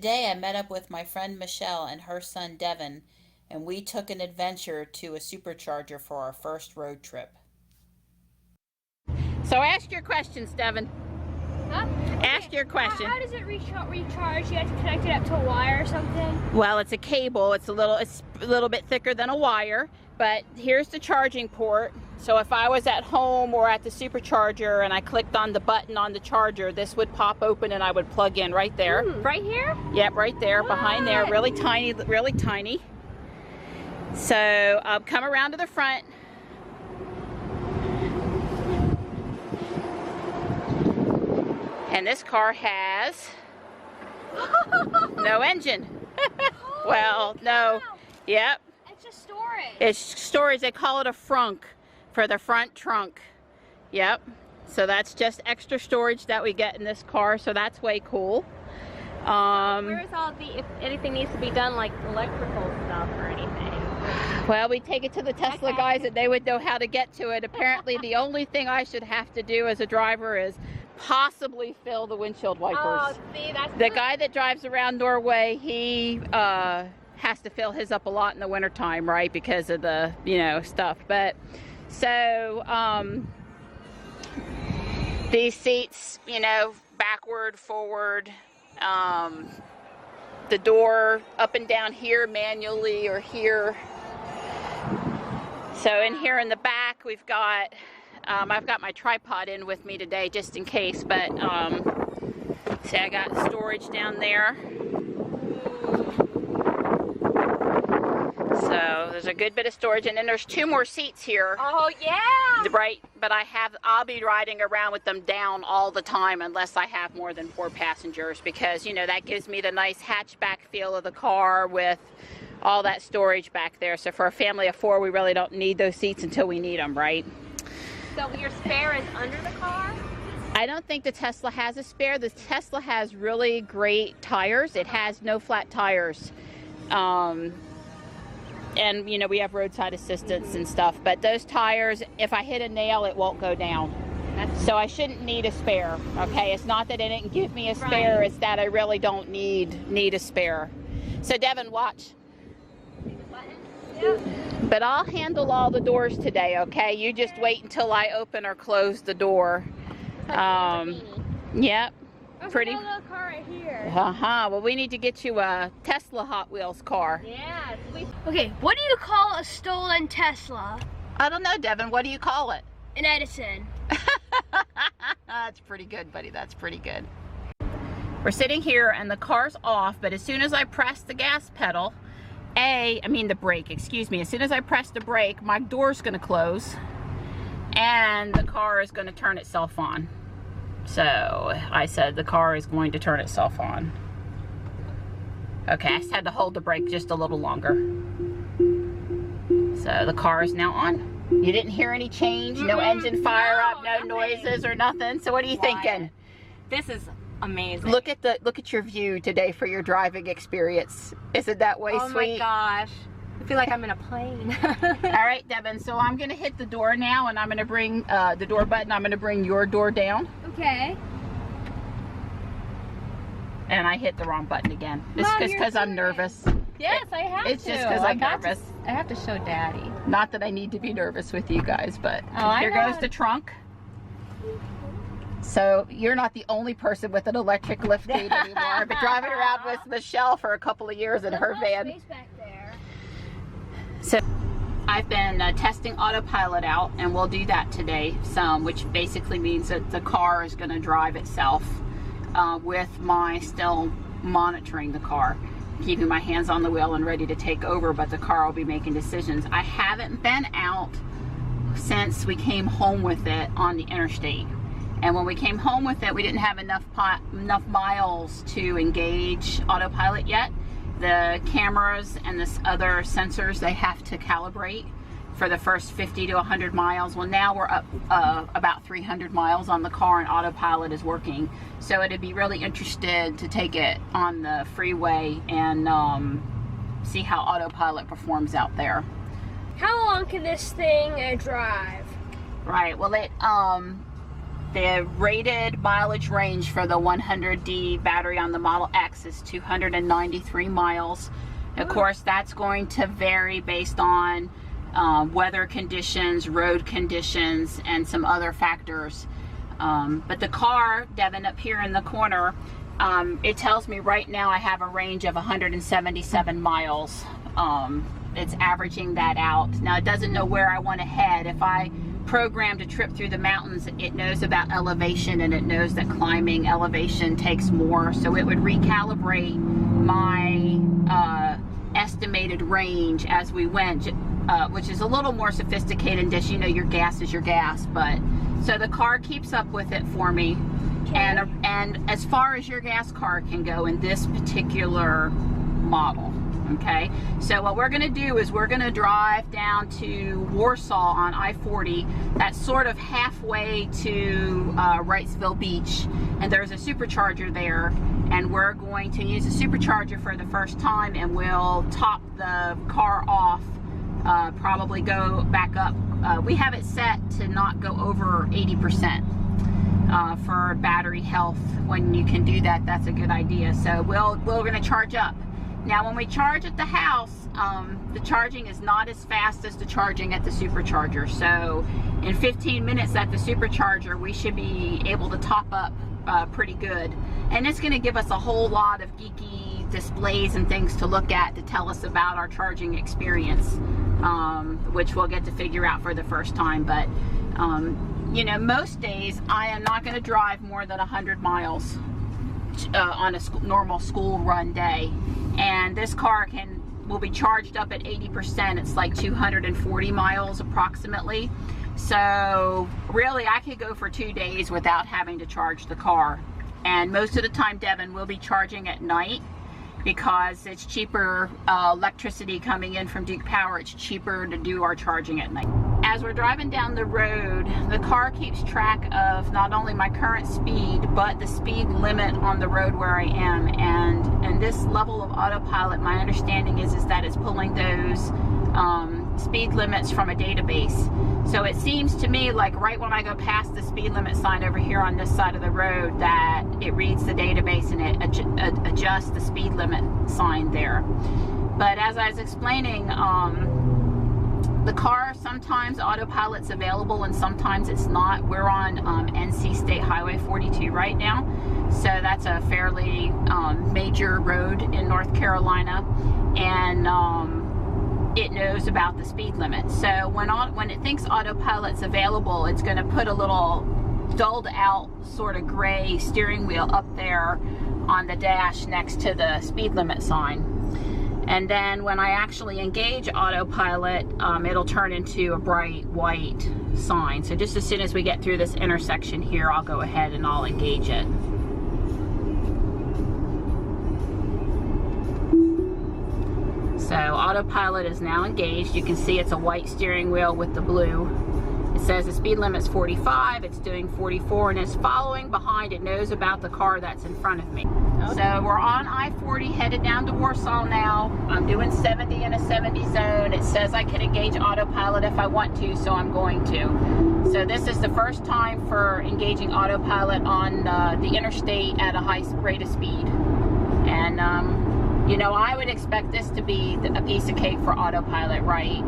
Today I met up with my friend Michelle and her son Devin, and we took an adventure to a supercharger for our first road trip. So ask your questions, Devin. Huh? Ask your question. How does it recharge? You have to connect it up to a wire or something? Well, it's a cable. It's a little bit thicker than a wire, but here's the charging port. So if I was at home or at the supercharger and I clicked on the button on the charger, this would pop open and I would plug in right there. Right here? Yep, right there, behind there, really tiny, really tiny. So come around to the front. And this car has no engine. Well, no. Yep. It's just storage. It's storage. They call it a frunk for the front trunk. Yep. So that's just extra storage that we get in this car. So that's way cool. Where's all the, if anything needs to be done, like electrical stuff or anything? Well, we take it to the Tesla guys and they would know how to get to it. Apparently, the only thing I should have to do as a driver is possibly fill the windshield wipers. Oh, see, that's the guy that drives around Norway, he has to fill his up a lot in the wintertime, right? Because of the, you know, stuff. But so these seats, you know, backward, forward, the door up and down here manually or here. So in here in the back, we've got I've got my tripod in with me today just in case, but see, I got storage down there. So there's a good bit of storage, and then there's 2 more seats here. Oh yeah! Right, but I'll be riding around with them down all the time unless I have more than 4 passengers, because, you know, that gives me the nice hatchback feel of the car with all that storage back there. So for a family of 4, we really don't need those seats until we need them, right? So your spare is under the car? I don't think the Tesla has a spare. The Tesla has really great tires. It has no flat tires. And, you know, we have roadside assistance and stuff. But those tires, if I hit a nail, it won't go down. So I shouldn't need a spare, okay? It's not that it didn't give me a spare. Right. It's that I really don't need a spare. So, Devin, watch. Yep. But I'll handle all the doors today, okay? You just wait until I open or close the door. Yep. Pretty. There's a little car right here. Well, we need to get you a Tesla Hot Wheels car. Yeah. Okay, what do you call a stolen Tesla? I don't know, Devin. What do you call it? An Edison. That's pretty good, buddy. That's pretty good. We're sitting here and the car's off, but as soon as I press the gas pedal, the brake, excuse me. As soon as I press the brake, my door's gonna close and the car is gonna turn itself on. So I said the car is going to turn itself on. Okay, I just had to hold the brake just a little longer. So the car is now on. You didn't hear any change, no engine fire up, no noises or nothing. So what are you thinking? This is amazing. Look at your view today for your driving experience. Isn't that way sweet? Oh my gosh. I feel like I'm in a plane. All right, Devin, so I'm gonna hit the door now and I'm gonna bring the door button, I'm gonna bring your door down. Okay. And I hit the wrong button again. It's just because I'm nervous. Yes, I have to. It's just because I'm nervous. I have to show Daddy. Not that I need to be nervous with you guys, but here goes the trunk. So you're not the only person with an electric lift gate anymore. I've been driving around with Michelle for a couple of years in her van. Space back there. So I've been testing Autopilot out, and we'll do that today some, which basically means that the car is going to drive itself with my still monitoring the car, keeping my hands on the wheel and ready to take over, but the car will be making decisions. I haven't been out since we came home with it on the interstate. And when we came home with it, we didn't have enough miles to engage Autopilot yet. The cameras and this other sensors, they have to calibrate for the first 50 to 100 miles. Well, now we're up about 300 miles on the car and Autopilot is working. So it'd be really interested to take it on the freeway and see how Autopilot performs out there. How long can this thing drive? Right, well The rated mileage range for the 100D battery on the Model X is 293 miles. Of course, that's going to vary based on weather conditions, road conditions, and some other factors. But the car, Devin, up here in the corner, it tells me right now I have a range of 177 miles. It's averaging that out. Now, it doesn't know where I want to head. If I programmed a trip through the mountains, it knows about elevation, and it knows that climbing elevation takes more, so it would recalibrate my estimated range as we went, which is a little more sophisticated. Just, you know, your gas is your gas, but so the car keeps up with it for me. And as far as your gas car can go in this particular model. Okay, so what we're going to do is we're going to drive down to Warsaw on I-40. That's sort of halfway to Wrightsville Beach, and there's a supercharger there, and we're going to use a supercharger for the first time, and we'll top the car off, probably go back up. We have it set to not go over 80%. For battery health. When you can do that, that's a good idea. So we're going to charge up. Now, when we charge at the house, the charging is not as fast as the charging at the supercharger. So in 15 minutes at the supercharger, we should be able to top up pretty good. And it's going to give us a whole lot of geeky displays and things to look at to tell us about our charging experience, which we'll get to figure out for the first time. But you know, most days I am not going to drive more than 100 miles on a normal school run day, and this car will be charged up at 80%. It's like 240 miles approximately. So really, I could go for 2 days without having to charge the car. And most of the time, Devin will be charging at night because it's cheaper. Electricity coming in from Duke Power, it's cheaper to do our charging at night. As we're driving down the road, the car keeps track of not only my current speed, but the speed limit on the road where I am. And this level of autopilot, my understanding is that it's pulling those speed limits from a database. So it seems to me like right when I go past the speed limit sign over here on this side of the road, that it reads the database and it adjusts the speed limit sign there. But as I was explaining, the car, sometimes autopilot's available and sometimes it's not. We're on NC State Highway 42 right now, so that's a fairly major road in North Carolina, and it knows about the speed limit. So when it thinks autopilot's available, it's going to put a little dulled out sort of gray steering wheel up there on the dash next to the speed limit sign. And then when I actually engage autopilot, it'll turn into a bright white sign. So just as soon as we get through this intersection here, I'll go ahead and I'll engage it. So autopilot is now engaged. You can see it's a white steering wheel with the blue. It says the speed limit's 45, it's doing 44, and it's following behind. It knows about the car that's in front of me. Okay. So we're on I-40 headed down to Warsaw now. I'm doing 70 in a 70 zone. It says I can engage autopilot if I want to, so I'm going to. So this is the first time for engaging autopilot on the interstate at a high rate of speed. And you know, I would expect this to be a piece of cake for autopilot, right?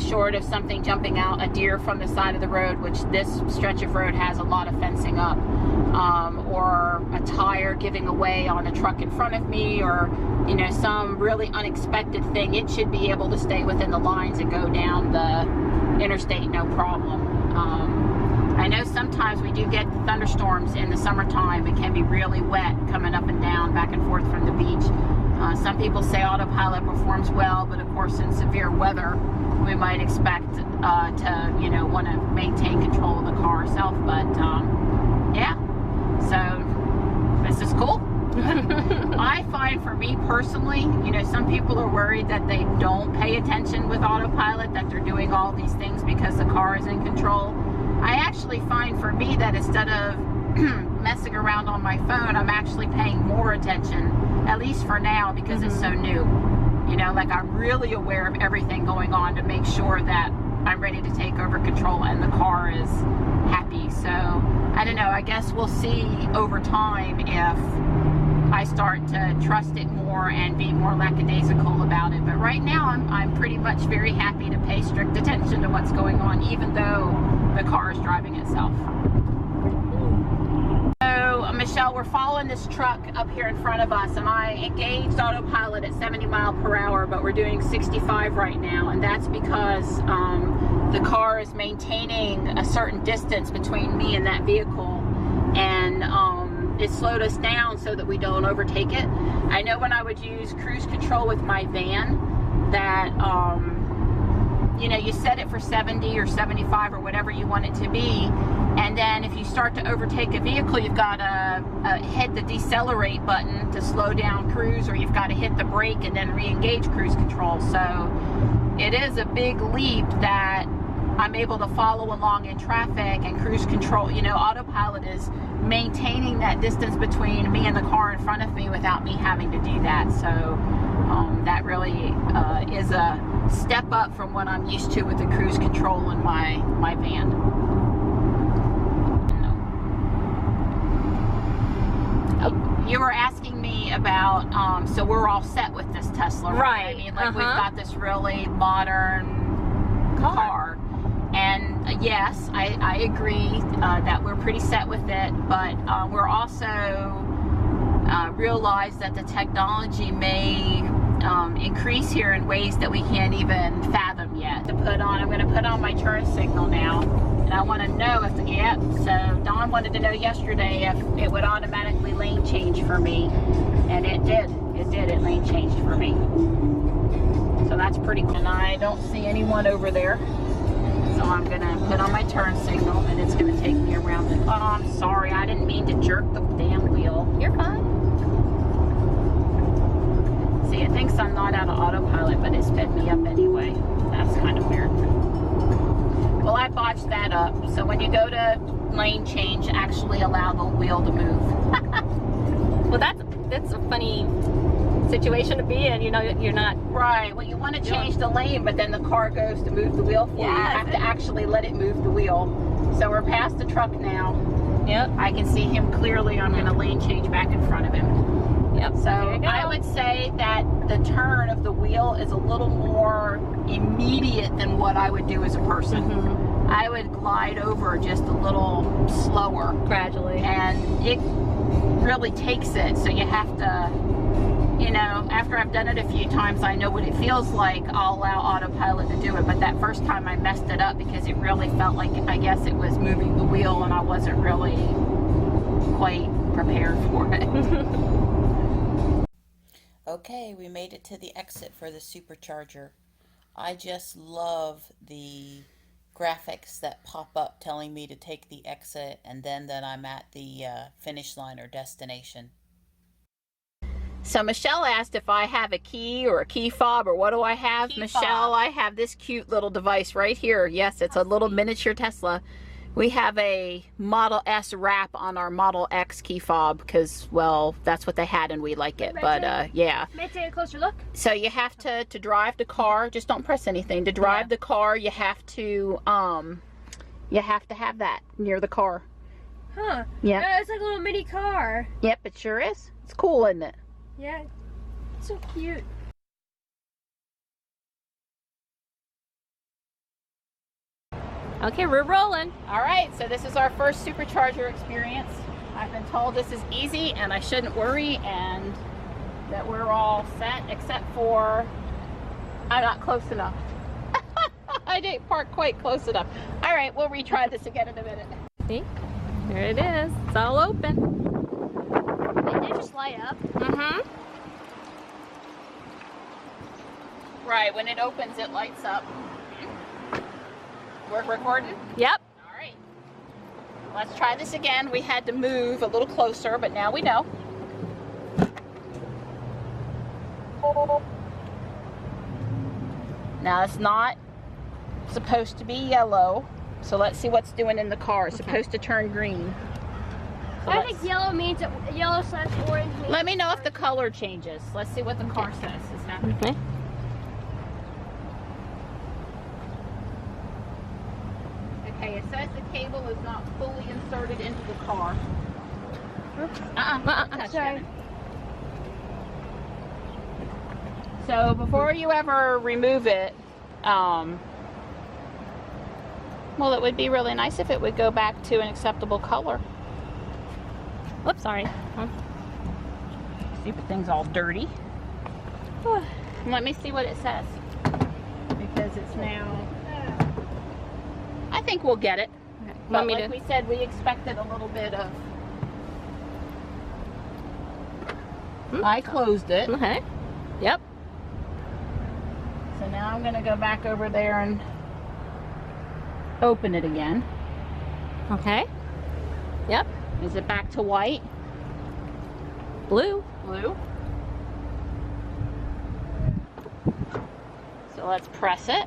Short of something jumping out, a deer from the side of the road, which this stretch of road has a lot of fencing up, or a tire giving away on a truck in front of me, or, you know, some really unexpected thing. It should be able to stay within the lines and go down the interstate no problem. I know sometimes we do get thunderstorms in the summertime. It can be really wet coming up and down, back and forth from the beach. Some people say autopilot performs well, but of course in severe weather we might expect to, you know, want to maintain control of the car itself. But yeah, so this is cool. I find, for me personally, you know, some people are worried that they don't pay attention with autopilot, that they're doing all these things because the car is in control. I actually find, for me, that instead of messing around on my phone, I'm actually paying more attention, at least for now, because it's so new. You know, like, I'm really aware of everything going on to make sure that I'm ready to take over control and the car is happy, So I don't know, I guess we'll see over time if I start to trust it more and be more lackadaisical about it. But right now I'm pretty much very happy to pay strict attention to what's going on, even though the car is driving itself. So Michelle, we're following this truck up here in front of us, and I engaged autopilot at 70 miles per hour, but we're doing 65 right now, and that's because the car is maintaining a certain distance between me and that vehicle, and it slowed us down so that we don't overtake it. I know when I would use cruise control with my van that you know, you set it for 70 or 75 or whatever you want it to be, and then if you start to overtake a vehicle, you've got to hit the decelerate button to slow down cruise, or you've got to hit the brake and then re-engage cruise control. So it is a big leap that I'm able to follow along in traffic, and cruise control, you know, autopilot is maintaining that distance between me and the car in front of me without me having to do that. So that really is a step up from what I'm used to with the cruise control in my van. You were asking me about, so we're all set with this Tesla, right? I mean, like, we've got this really modern car. And yes, I agree that we're pretty set with it, but we're also realize that the technology may increase here in ways that we can't even fathom yet. I'm going to put on my turn signal now, and I want to know if so Dawn wanted to know yesterday if it would automatically lane change for me, and it did. It lane changed for me. So that's pretty cool. And I don't see anyone over there. So I'm gonna put on my turn signal, and it's gonna take me around the, oh, I'm sorry, I didn't mean to jerk the damn wheel. You're fine. See, it thinks I'm not out of autopilot, but it sped me up anyway. That's kind of weird. Well, I botched that up. So when you go to lane change, actually allow the wheel to move. Well, that's a funny situation to be in, you know, you're not right. Well, you want to change the lane, but then the car goes to move the wheel for you. You have to actually let it move the wheel. So we're past the truck now. Yep. I can see him clearly. I'm going to lane change back in front of him. Yep. So I would say that the turn of the wheel is a little more immediate than what I would do as a person. I would glide over just a little slower, gradually, and it really takes it. So you have to, you know, after I've done it a few times, I know what it feels like. I'll allow autopilot to do it, but that first time I messed it up because it really felt like, I guess it was moving the wheel, and I wasn't really quite prepared for it. Okay, we made it to the exit for the supercharger. I just love the graphics that pop up telling me to take the exit, and then that I'm at the finish line or destination. So Michelle asked if I have a key or a key fob, or what do I have? Key Michelle, fob. I have this cute little device right here. Yes, it's a little miniature Tesla. We have a Model S wrap on our Model X key fob because, well, that's what they had and we like it. But yeah. May I take a closer look? So you have to drive the car, just don't press anything. To drive the car, you have to have that near the car. Huh. Yeah. It's like a little mini car. Yep, it sure is. It's cool, isn't it? Yeah. It's so cute. Okay, we're rolling. All right, so this is our first supercharger experience. I've been told this is easy and I shouldn't worry, and that we're all set, except for I'm not close enough. I didn't park quite close enough. All right, we'll retry this again in a minute. See? There it is. It's all open. Did they just light up? Mm-hmm. Right, when it opens, it lights up. We're recording? Yep. All right. Let's try this again. We had to move a little closer, but now we know. Now it's not supposed to be yellow, so let's see what's doing in the car. It's supposed to turn green. So I think yellow means yellow / orange means. let me know if the color changes. Let's see what the car says is happening. Okay, it says the cable is not fully inserted into the car. I'm sorry. So before you ever remove it, well, it would be really nice if it would go back to an acceptable color. Whoops, sorry. See if the thing's all dirty. Let me see what it says. Because it's now... I think we'll get it. Okay. But like we said, we expected a little bit of... I closed it. Okay. Yep. So now I'm going to go back over there and open it again. Okay. Yep. Is it back to white? Blue. Blue. So let's press it.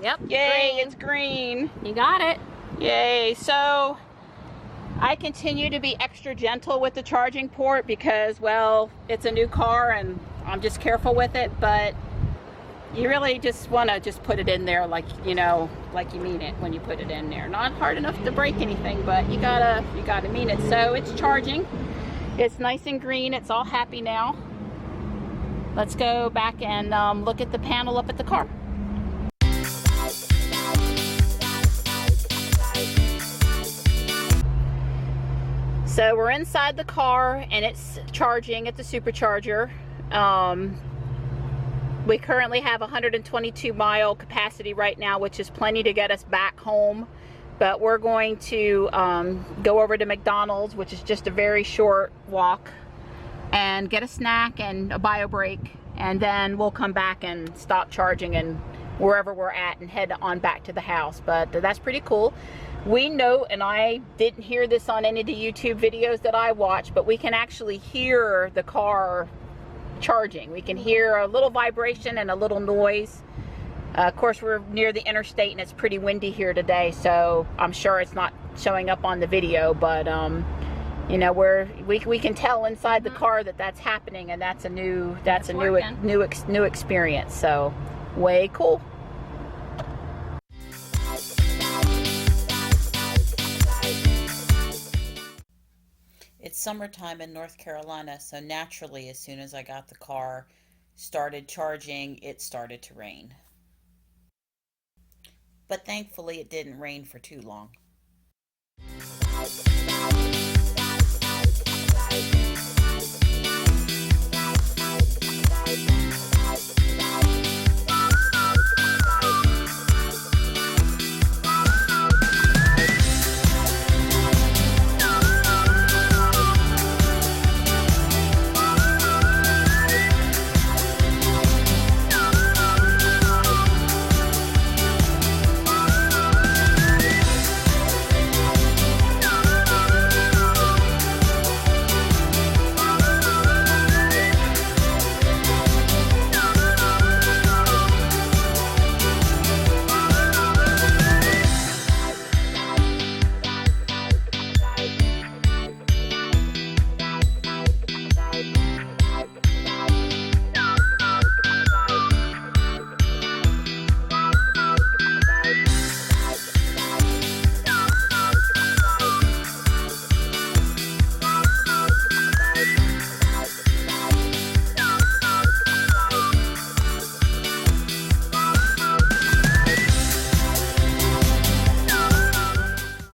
Yep. Yay, Green. it's green. You got it. Yay. So I continue to be extra gentle with the charging port because, well, it's a new car and I'm just careful with it, but you really just want to just put it in there like, you know, like you mean it when you put it in there. Not hard enough to break anything, but you gotta mean it. So it's charging. It's nice and green. It's all happy now. Let's go back and look at the panel up at the car. So we're inside the car and it's charging at the supercharger. We currently have 122 mile capacity right now, which is plenty to get us back home. But we're going to go over to McDonald's, which is just a very short walk, and get a snack and a bio break, and then we'll come back and stop charging and wherever we're at and head on back to the house. But that's pretty cool. We know, and I didn't hear this on any of the YouTube videos that I watched, but we can actually hear the car charging. We can hear a little vibration and a little noise. Of course, we're near the interstate and it's pretty windy here today, so I'm sure it's not showing up on the video, but you know, we can tell inside the car that that's happening, and that's a new experience. So way cool. It's summertime in North Carolina, so naturally, as soon as I got the car started charging, it started to rain. But thankfully, it didn't rain for too long.